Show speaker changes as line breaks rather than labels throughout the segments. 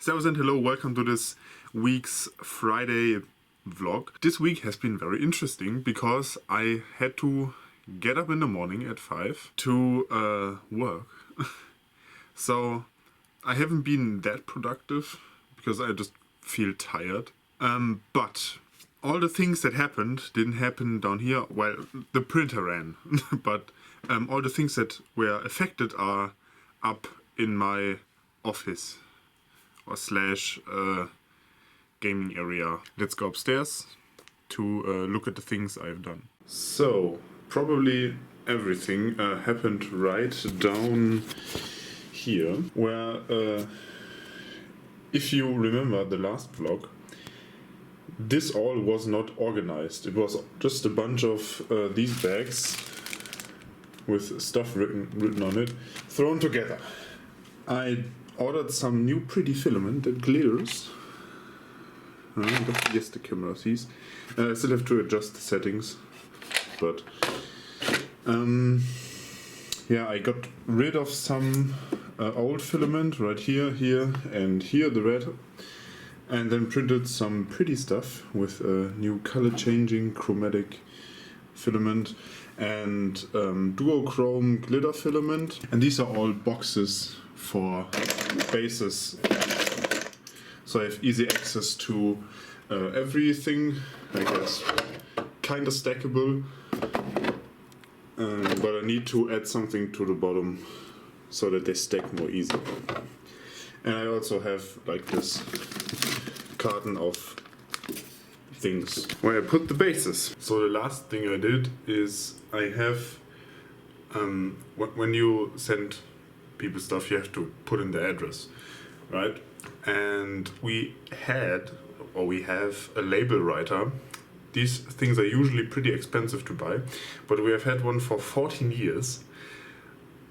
Servus and hello, welcome to this week's Friday vlog. This week has been very interesting because I had to get up in the morning at 5 to work. So I haven't been that productive because I just feel tired. But all the things that happened didn't happen down here. Well, the printer ran, but all the things that were affected are up in my office or slash gaming area. Let's go upstairs to look at the things I've done. So probably everything happened right down here, where if you remember the last vlog, this all was not organized. It was just a bunch of these bags with stuff written on it, thrown together. I ordered some new pretty filament that glitters. Yes, the camera sees. I still have to adjust the settings, but yeah, I got rid of some old filament right here, and here, the red, and then printed some pretty stuff with a new color changing chromatic filament and duochrome glitter filament. And these are all boxes for bases, so I have easy access to everything. I guess kind of stackable, but I need to add something to the bottom so that they stack more easily. And I also have like this carton of things where I put the bases. So the last thing I did is I have when you send people stuff, you have to put in the address, right? And we have a label writer. These things are usually pretty expensive to buy, but we have had one for 14 years.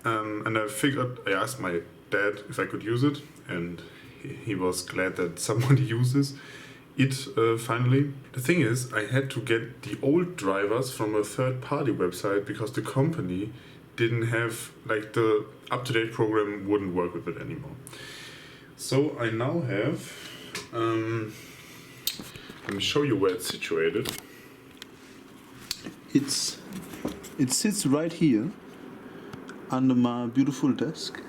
And I asked my dad if I could use it, and he was glad that somebody uses it finally. The thing is, I had to get the old drivers from a third-party website because the company didn't have, like, the up-to-date program wouldn't work with it anymore. So I now have, let me show you where it's situated. It sits right here under my beautiful desk.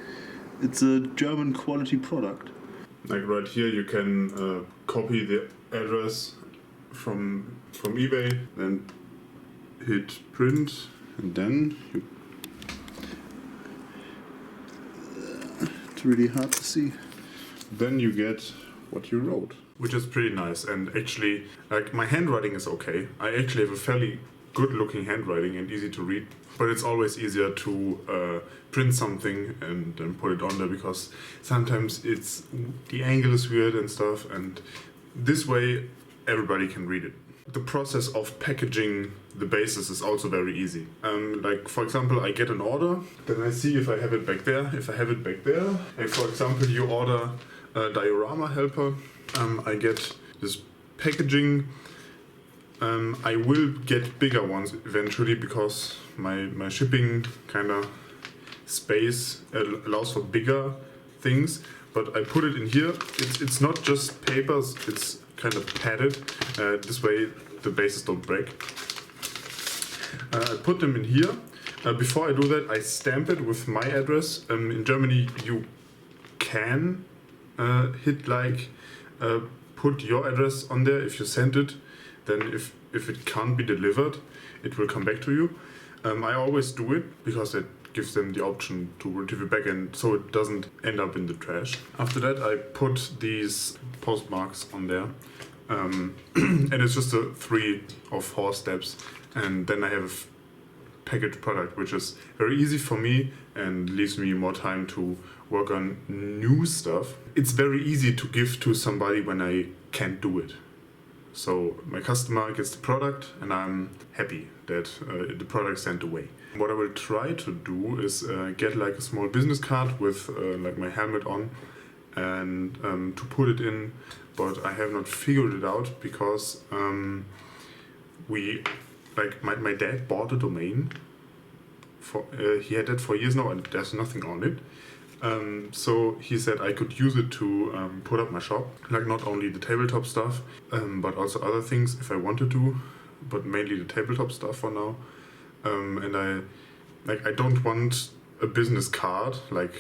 It's a German quality product. Like right here you can copy the address from eBay, then hit print, and then you it's really hard to see. Then you get what you wrote, which is pretty nice. And actually, like, my handwriting is okay. I actually have a fairly good looking handwriting and easy to read, but it's always easier to print something and then put it on there, because sometimes the angle is weird and stuff, and this way everybody can read it. The process of packaging the bases is also very easy. Like, for example, I get an order, then I see if I have it back there. If I have it back there, like for example, you order a diorama helper, I get this packaging. I will get bigger ones eventually because my shipping kind of space allows for bigger things, but I put it in here. It's not just papers, it's kind of padded. This way the bases don't break. I put them in here. Before I do that, I stamp it with my address. In Germany you can hit like put your address on there if you send it. Then if it can't be delivered, it will come back to you. I always do it because it gives them the option to retrieve it back, and so it doesn't end up in the trash. After that, I put these postmarks on there, and it's just 3 or 4 steps, and then I have a packaged product, which is very easy for me and leaves me more time to work on new stuff. It's very easy to give to somebody when I can't do it. So my customer gets the product and I'm happy that the product sent away. What I will try to do is get like a small business card with like my helmet on, and to put it in, but I have not figured it out because my dad bought a domain. He had it for years now and there's nothing on it. So he said I could use it to put up my shop, like not only the tabletop stuff, but also other things if I wanted to, but mainly the tabletop stuff for now. And I don't want a business card, like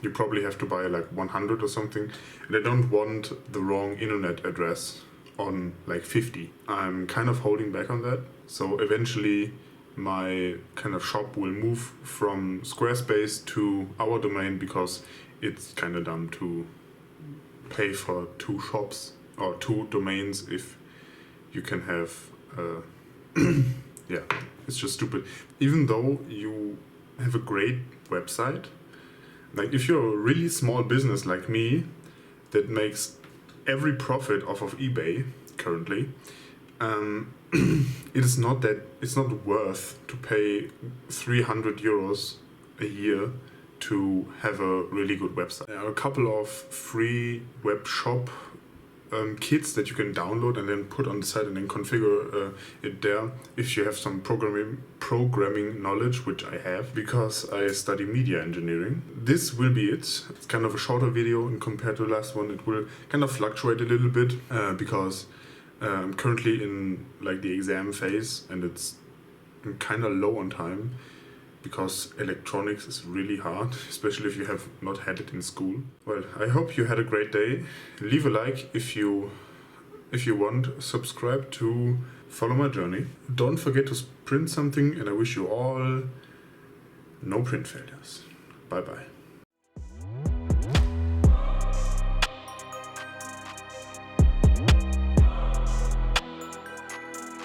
you probably have to buy like 100 or something, and I don't want the wrong internet address on like 50. I'm kind of holding back on that, so eventually my kind of shop will move from Squarespace to our domain, because it's kind of dumb to pay for 2 shops or 2 domains if you can have yeah, it's just stupid. Even though you have a great website, like if you're a really small business like me that makes every profit off of eBay currently, it's not worth to pay 300 euros a year to have a really good website. There are a couple of free web shop kits that you can download and then put on the site and then configure it there if you have some programming knowledge, which I have because I study media engineering. This will be it. It's kind of a shorter video, and compared to the last one it will kind of fluctuate a little bit because I'm currently in like the exam phase, and I'm kind of low on time because electronics is really hard, especially if you have not had it in school. Well, I hope you had a great day. Leave a like if you want. Subscribe to follow my journey. Don't forget to print something, and I wish you all no print failures. Bye bye.